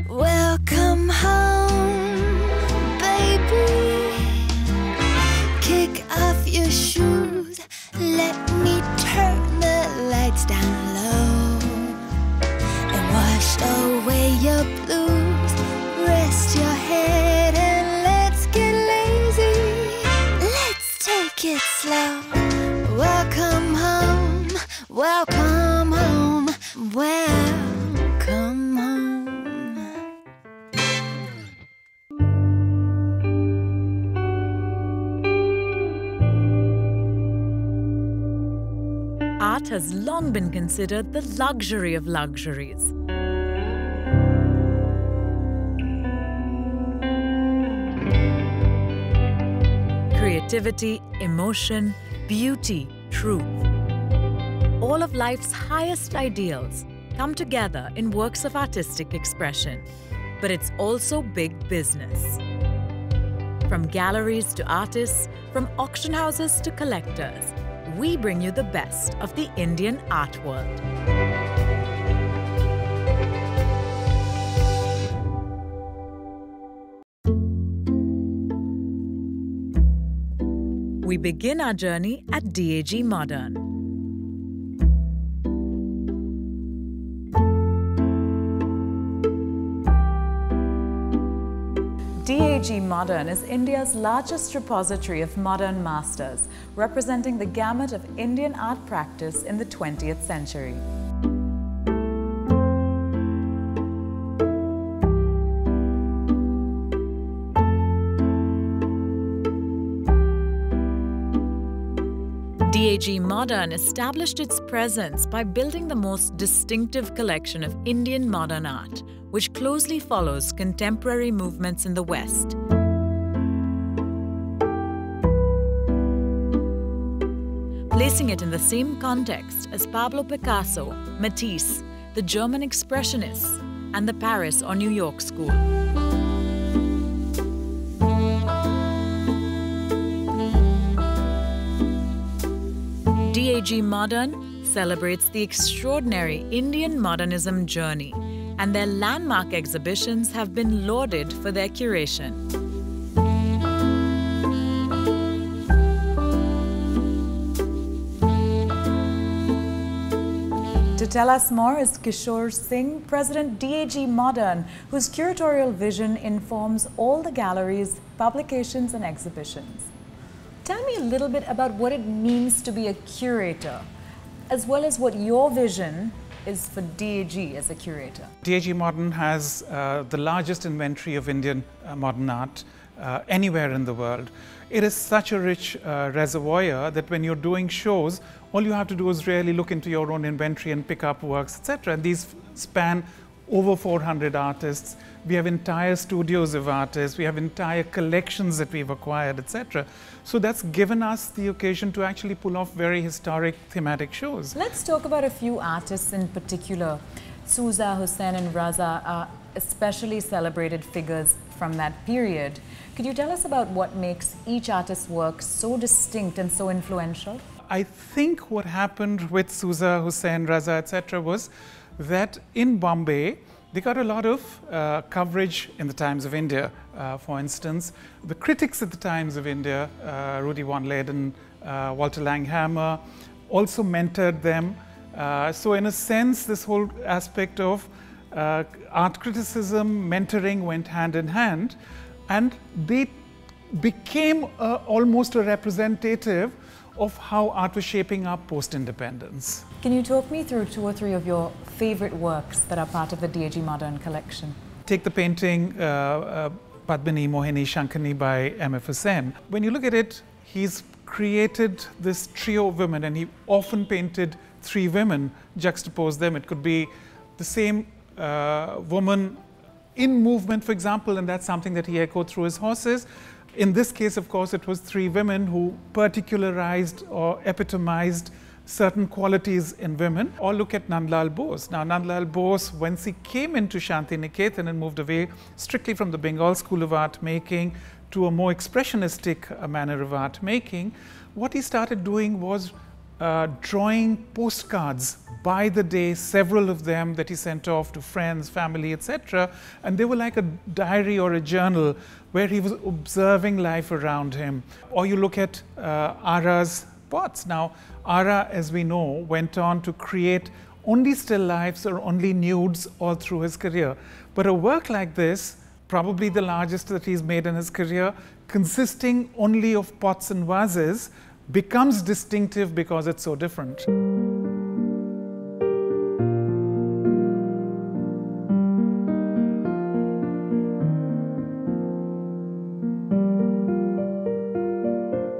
Welcome home, baby. Kick off your shoes. Let me turn the lights down low and wash away your blues. Rest your head and let's get lazy. Let's take it slow. Welcome home, welcome home, welcome home. Art has long been considered the luxury of luxuries. Creativity, emotion, beauty, truth. All of life's highest ideals come together in works of artistic expression. But it's also big business. From galleries to artists, from auction houses to collectors, we bring you the best of the Indian art world. We begin our journey at DAG Modern. DAG Modern is India's largest repository of modern masters, representing the gamut of Indian art practice in the 20th century. DAG Modern established its presence by building the most distinctive collection of Indian modern art, which closely follows contemporary movements in the West. Placing it in the same context as Pablo Picasso, Matisse, the German Expressionists, and the Paris or New York school. DAG Modern celebrates the extraordinary Indian modernism journey, and their landmark exhibitions have been lauded for their curation. To tell us more is Kishore Singh, President DAG Modern, whose curatorial vision informs all the galleries, publications, and exhibitions. Tell me a little bit about what it means to be a curator, as well as what your vision is for DAG as a curator. DAG Modern has the largest inventory of Indian modern art anywhere in the world. It is such a rich reservoir that when you're doing shows, all you have to do is really look into your own inventory and pick up works, etc. And these span over 400 artists. We have entire studios of artists. We have entire collections that we've acquired, etc. So that's given us the occasion to actually pull off very historic thematic shows. Let's talk about a few artists in particular. Souza, Hussain, and Raza are especially celebrated figures from that period. Could you tell us about what makes each artist's work so distinct and so influential? I think what happened with Souza, Hussain, Raza, etc. was that in Bombay, they got a lot of coverage in the Times of India. For instance, the critics at the Times of India, Rudy von Leyden, Walter Langhammer, also mentored them. So in a sense, this whole aspect of art criticism, mentoring went hand in hand, and they became almost a representative of how art was shaping up post-independence. Can you talk me through 2 or 3 of your favorite works that are part of the DAG Modern collection? Take the painting Padmini Mohini Shankani by M.F. Hussain. When you look at it, he's created this trio of women, and he often painted three women, juxtapose them. It could be the same woman in movement, for example, and that's something that he echoed through his horses. In this case, of course, it was three women who particularized or epitomized certain qualities in women. Or look at Nandlal Bose. Now, Nandlal Bose, once he came into Shantiniketan and moved away strictly from the Bengal school of art making to a more expressionistic manner of art making, what he started doing was drawing postcards by the day, several of them that he sent off to friends, family, etc. And they were like a diary or a journal where he was observing life around him. Or you look at Ara's pots. Now, Ara, as we know, went on to create only still lifes or only nudes all through his career. But a work like this, probably the largest that he's made in his career, consisting only of pots and vases, becomes distinctive because it's so different.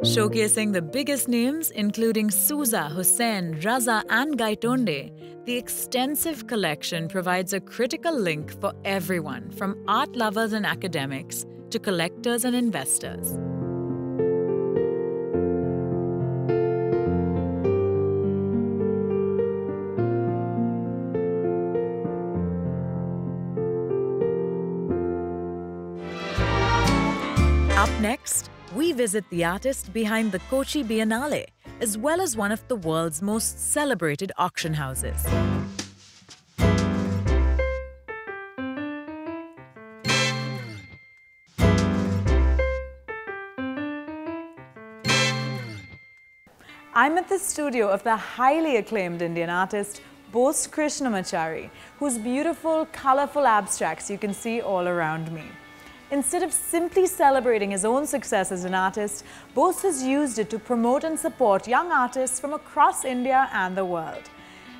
Showcasing the biggest names, including Souza, Hussain, Raza, and Gaitonde, the extensive collection provides a critical link for everyone, from art lovers and academics to collectors and investors. Up next, we visit the artist behind the Kochi Biennale, as well as one of the world's most celebrated auction houses. I'm at the studio of the highly acclaimed Indian artist Bose Krishnamachari, whose beautiful, colorful abstracts you can see all around me. Instead of simply celebrating his own success as an artist, Bose has used it to promote and support young artists from across India and the world.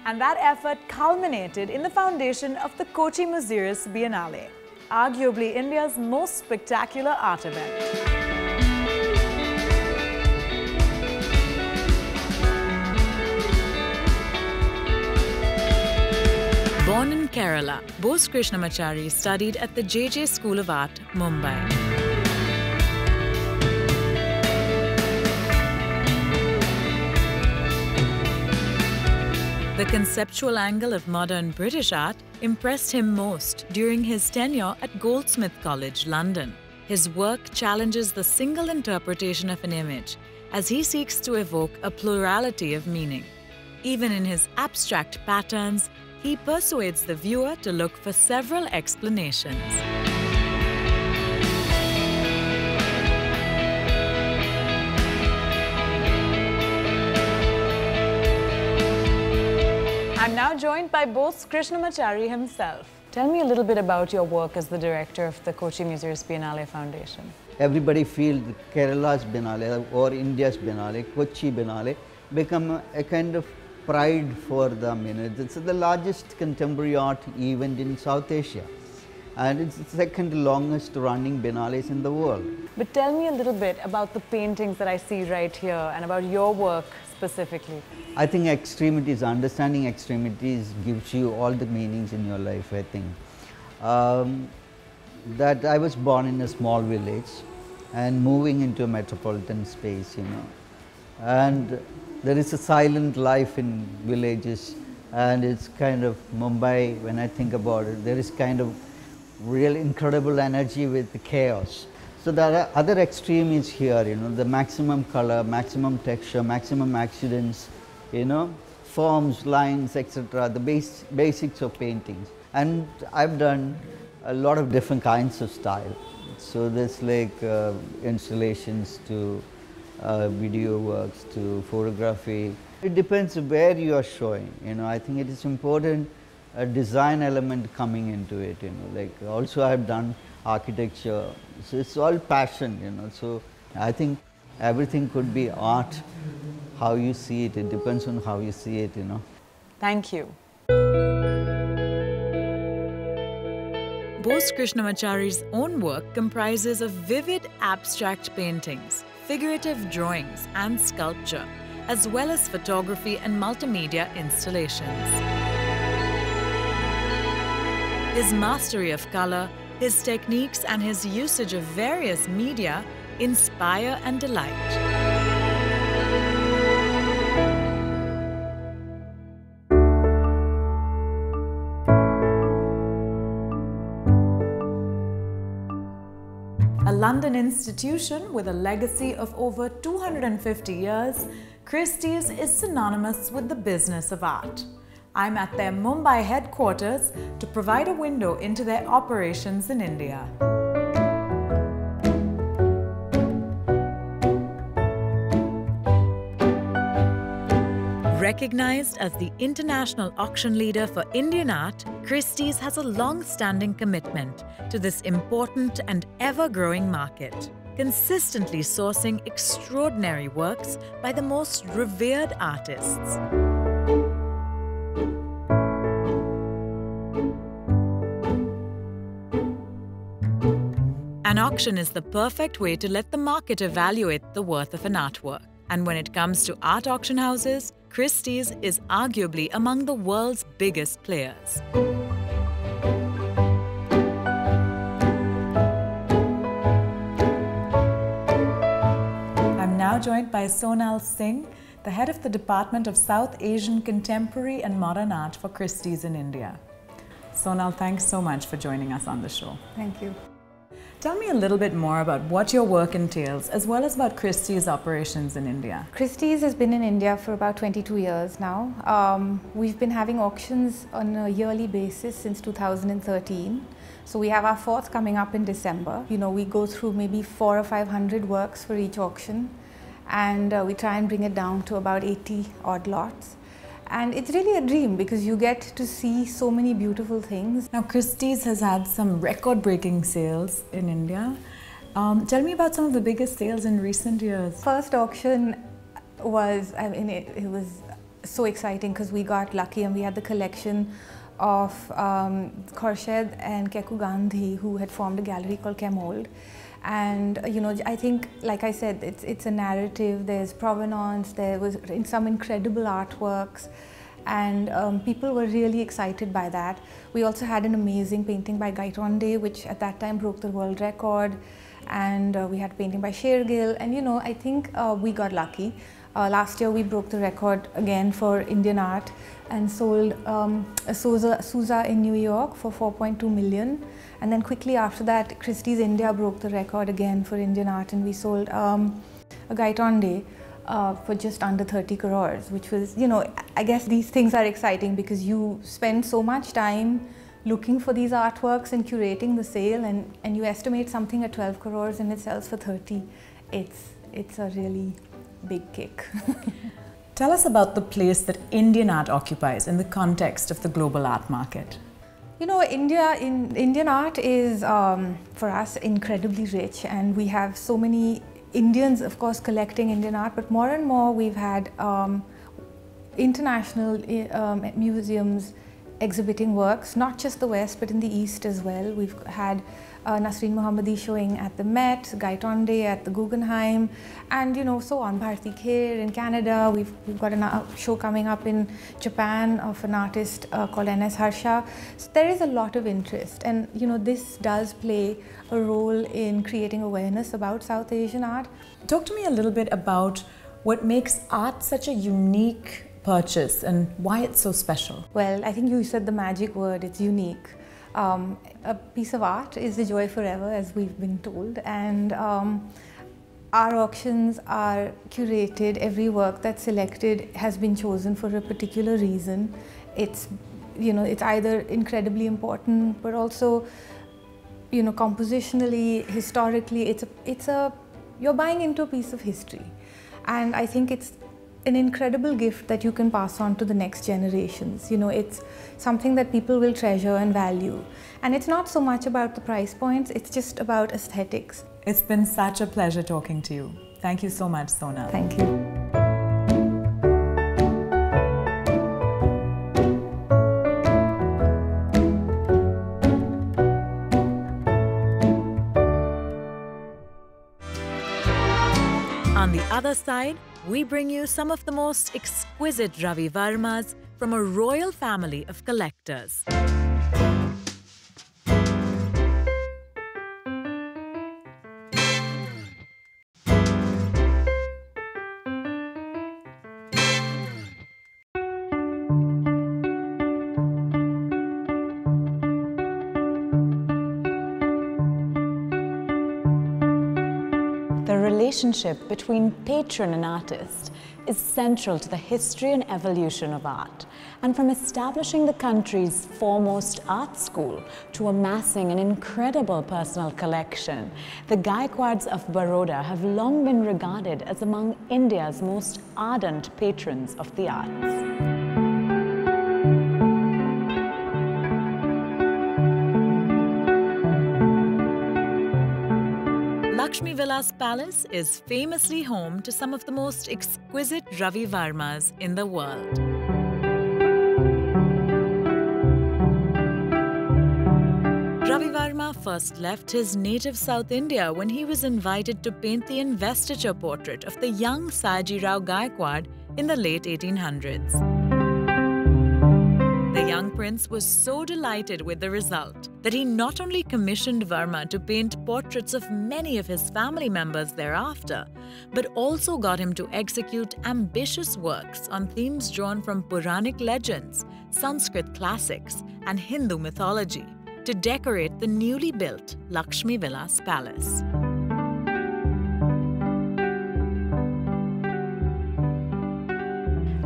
And that effort culminated in the foundation of the Kochi Muziris Biennale, arguably India's most spectacular art event. Born in Kerala, Bose Krishnamachari studied at the JJ School of Art, Mumbai. The conceptual angle of modern British art impressed him most during his tenure at Goldsmith College, London. His work challenges the single interpretation of an image as he seeks to evoke a plurality of meaning. Even in his abstract patterns, he persuades the viewer to look for several explanations. I'm now joined by Bose Krishnamachari himself. Tell me a little bit about your work as the director of the Kochi Muziris Biennale Foundation. Everybody feels Kerala's Biennale or India's Biennale, Kochi Biennale, become a kind of pride for them. You know, it's the largest contemporary art event in South Asia, and it's the second longest running biennales in the world. But tell me a little bit about the paintings that I see right here and about your work specifically. I think extremities, understanding extremities gives you all the meanings in your life, I think. That I was born in a small village and moving into a metropolitan space, you know, and there is a silent life in villages, and it's kind of Mumbai. When I think about it, there is kind of real incredible energy with the chaos. So the other extreme is here, you know, the maximum color, maximum texture, maximum accidents, you know, forms, lines, etc., the basics of paintings. And I've done a lot of different kinds of style. So there's like installations to video works to photography. It depends where you are showing, you know. I think it is important a design element coming into it, you know, like also I have done architecture, so it's all passion, you know. So I think everything could be art, how you see it, it depends on how you see it, you know. Thank you. Bose Krishnamachari's own work comprises of vivid abstract paintings, figurative drawings and sculpture, as well as photography and multimedia installations. His mastery of color, his techniques, and his usage of various media inspire and delight. A London institution with a legacy of over 250 years, Christie's is synonymous with the business of art. I'm at their Mumbai headquarters to provide a window into their operations in India. Recognized as the international auction leader for Indian art, Christie's has a long-standing commitment to this important and ever-growing market, consistently sourcing extraordinary works by the most revered artists. An auction is the perfect way to let the market evaluate the worth of an artwork. And when it comes to art auction houses, Christie's is arguably among the world's biggest players. I'm now joined by Sonal Singh, the head of the Department of South Asian Contemporary and Modern Art for Christie's in India. Sonal, thanks so much for joining us on the show. Thank you. Tell me a little bit more about what your work entails, as well as about Christie's operations in India. Christie's has been in India for about 22 years now. We've been having auctions on a yearly basis since 2013. So we have our fourth coming up in December. You know, we go through maybe 400 or 500 works for each auction, and we try and bring it down to about 80 odd lots. And it's really a dream because you get to see so many beautiful things. Now, Christie's has had some record-breaking sales in India. Tell me about some of the biggest sales in recent years. First auction was, I mean, it was so exciting because we got lucky and we had the collection of Khorshid and Keku Gandhi, who had formed a gallery called Kemold. And you know, I think, like I said, it's a narrative. There's provenance. There was some incredible artworks, and people were really excited by that. We also had an amazing painting by Gaitonde, which at that time broke the world record, and we had painting by Shergill. And you know, I think we got lucky. Last year we broke the record again for Indian art and sold a Sousa in New York for 4.2 million. And then quickly after that, Christie's India broke the record again for Indian art, and we sold a Gaitonde for just under 30 crores, which was, you know, I guess these things are exciting because you spend so much time looking for these artworks and curating the sale, and you estimate something at 12 crores and it sells for 30. It's a really big kick. Tell us about the place that Indian art occupies in the context of the global art market. You know, Indian art is, for us, incredibly rich, and we have so many Indians, of course, collecting Indian art, but more and more we've had international museums exhibiting works, not just the West, but in the East as well. We've had Nasreen Mohammadi showing at the Met, Gaitonde at the Guggenheim, and you know, so on. Bharti Kher in Canada. We've got a show coming up in Japan of an artist called N.S. Harsha. So there is a lot of interest, and you know, this does play a role in creating awareness about South Asian art. Talk to me a little bit about what makes art such a unique purchase and why it's so special. Well, I think you said the magic word, it's unique. A piece of art is a joy forever, as we've been told, and our auctions are curated. Every work that's selected has been chosen for a particular reason. It's, you know, it's either incredibly important, but also, you know, compositionally, historically, you're buying into a piece of history, and I think it's an incredible gift that you can pass on to the next generations. You know, it's something that people will treasure and value. And it's not so much about the price points, it's just about aesthetics. It's been such a pleasure talking to you. Thank you so much, Sonal. Thank you. On the other side, we bring you some of the most exquisite Ravi Varmas from a royal family of collectors. The relationship between patron and artist is central to the history and evolution of art. And from establishing the country's foremost art school to amassing an incredible personal collection, the Gaikwads of Baroda have long been regarded as among India's most ardent patrons of the arts. Lakshmi Vilas Palace is famously home to some of the most exquisite Ravi Varmas in the world. Ravi Varma first left his native South India when he was invited to paint the investiture portrait of the young Sayaji Rao Gaikwad in the late 1800s. The young prince was so delighted with the result that he not only commissioned Varma to paint portraits of many of his family members thereafter, but also got him to execute ambitious works on themes drawn from Puranic legends, Sanskrit classics, and Hindu mythology to decorate the newly built Lakshmi Vilas Palace.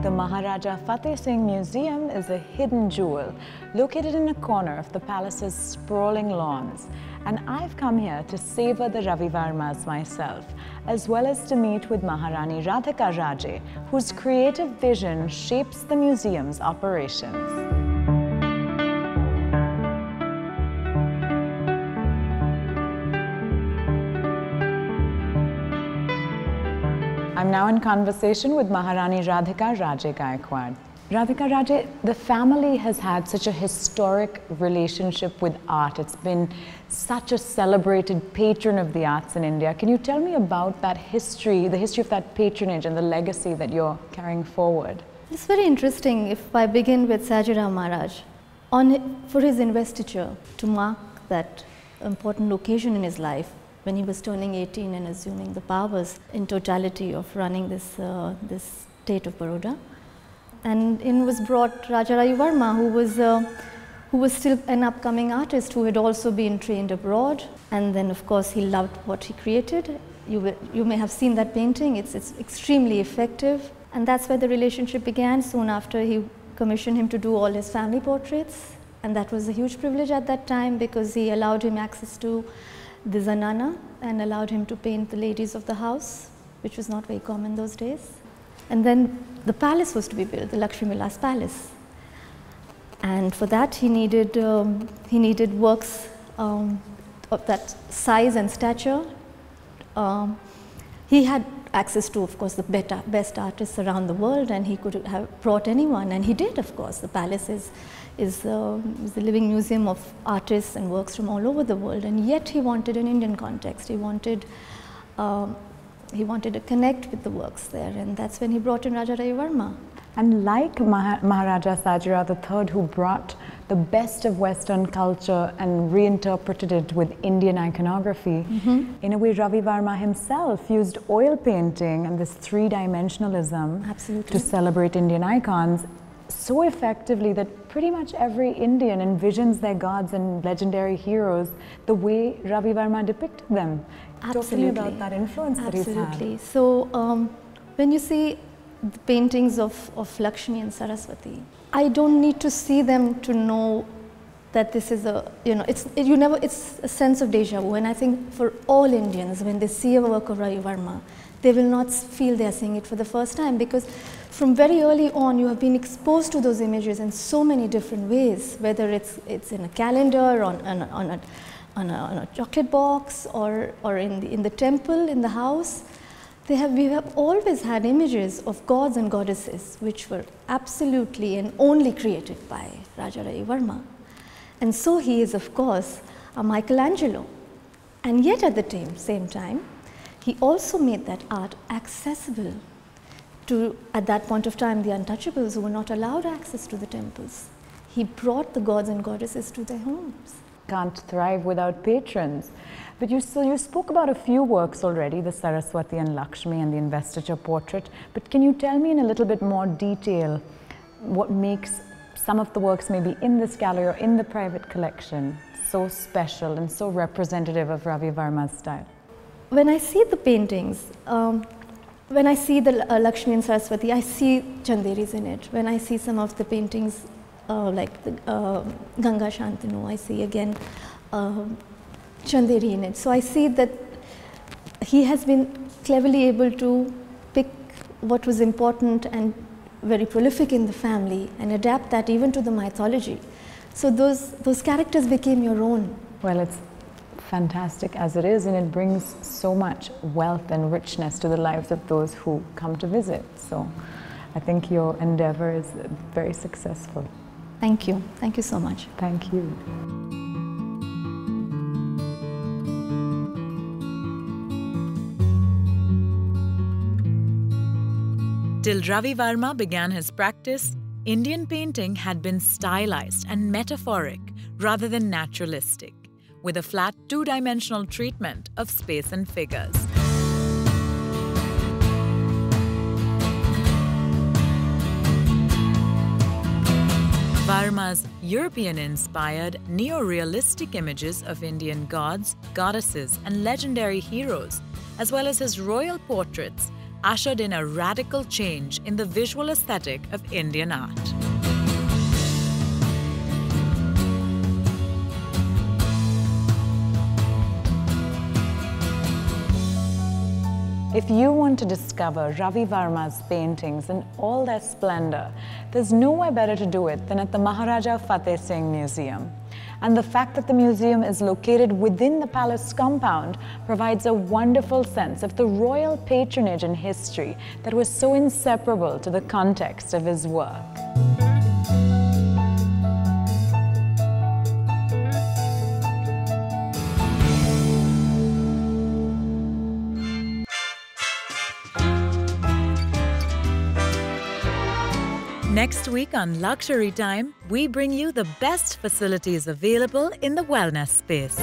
The Maharaja Fateh Singh Museum is a hidden jewel located in a corner of the palace's sprawling lawns. And I've come here to savor the Ravi Varmas myself, as well as to meet with Maharani Radhika Raje, whose creative vision shapes the museum's operations. I'm now in conversation with Maharani Radhika Raje Gaikwad. Radhika Raje, the family has had such a historic relationship with art. It's been such a celebrated patron of the arts in India. Can you tell me about that history, the history of that patronage and the legacy that you're carrying forward? It's very interesting. If I begin with Sayaji Rao Maharaj, for his investiture, to mark that important occasion in his life, when he was turning 18 and assuming the powers in totality of running this state of Baroda. And in was brought Raja Ravi Varma, who was still an upcoming artist who had also been trained abroad. And then of course he loved what he created. You may have seen that painting, it's extremely effective. And that's where the relationship began. Soon after he commissioned him to do all his family portraits. And that was a huge privilege at that time because he allowed him access to the Zanana and allowed him to paint the ladies of the house, which was not very common those days. And then the palace was to be built, the Lakshmi Vilas Palace. And for that he needed works of that size and stature. He had access to, of course, the best artists around the world, and he could have brought anyone, and he did, of course. The palace is the living museum of artists and works from all over the world, and yet he wanted an Indian context. He wanted to connect with the works there, and that's when he brought in Raja Ravi Varma. And like Maharaja Sayaji Rao III, who brought the best of Western culture and reinterpreted it with Indian iconography, in a way Ravi Varma himself used oil painting and this three-dimensionalism to celebrate Indian icons so effectively that pretty much every Indian envisions their gods and legendary heroes the way Ravi Varma depicted them. Talk to me about that influence that he's had. Absolutely. So when you see the paintings of Lakshmi and Saraswati, I don't need to see them to know that this is it's a sense of deja vu. And I think for all Indians, when they see a work of Ravi Varma, they will not feel they are seeing it for the first time, because from very early on you have been exposed to those images in so many different ways, whether it's in a calendar, on a chocolate box, or in the temple, in the house. We have always had images of gods and goddesses which were absolutely and only created by Raja Ravi Varma. And so he is, of course, a Michelangelo. And yet at the same time, he also made that art accessible. to, at that point of time, the untouchables who were not allowed access to the temples. He brought the gods and goddesses to their homes. Can't thrive without patrons. But you spoke about a few works already, the Saraswati and Lakshmi and the investiture portrait. But can you tell me in a little bit more detail what makes some of the works maybe in this gallery or in the private collection so special and so representative of Ravi Varma's style? When I see the paintings, when I see the Lakshmi and Saraswati, I see Chanderis in it. When I see some of the paintings like the Ganga Shantanu, I see again Chanderi in it. So I see that he has been cleverly able to pick what was important and very prolific in the family and adapt that even to the mythology. So those characters became your own. Well, it's fantastic as it is, and it brings so much wealth and richness to the lives of those who come to visit. So I think your endeavor is very successful. Thank you. Thank you so much. Thank you. Till Ravi Varma began his practice, Indian painting had been stylized and metaphoric rather than naturalistic, with a flat two-dimensional treatment of space and figures. Varma's European-inspired, neo-realistic images of Indian gods, goddesses, and legendary heroes, as well as his royal portraits, ushered in a radical change in the visual aesthetic of Indian art. If you want to discover Ravi Varma's paintings in all their splendor, there's nowhere better to do it than at the Maharaja Fateh Singh Museum. And the fact that the museum is located within the palace compound provides a wonderful sense of the royal patronage and history that was so inseparable to the context of his work. Next week on Luxury Time, we bring you the best facilities available in the wellness space.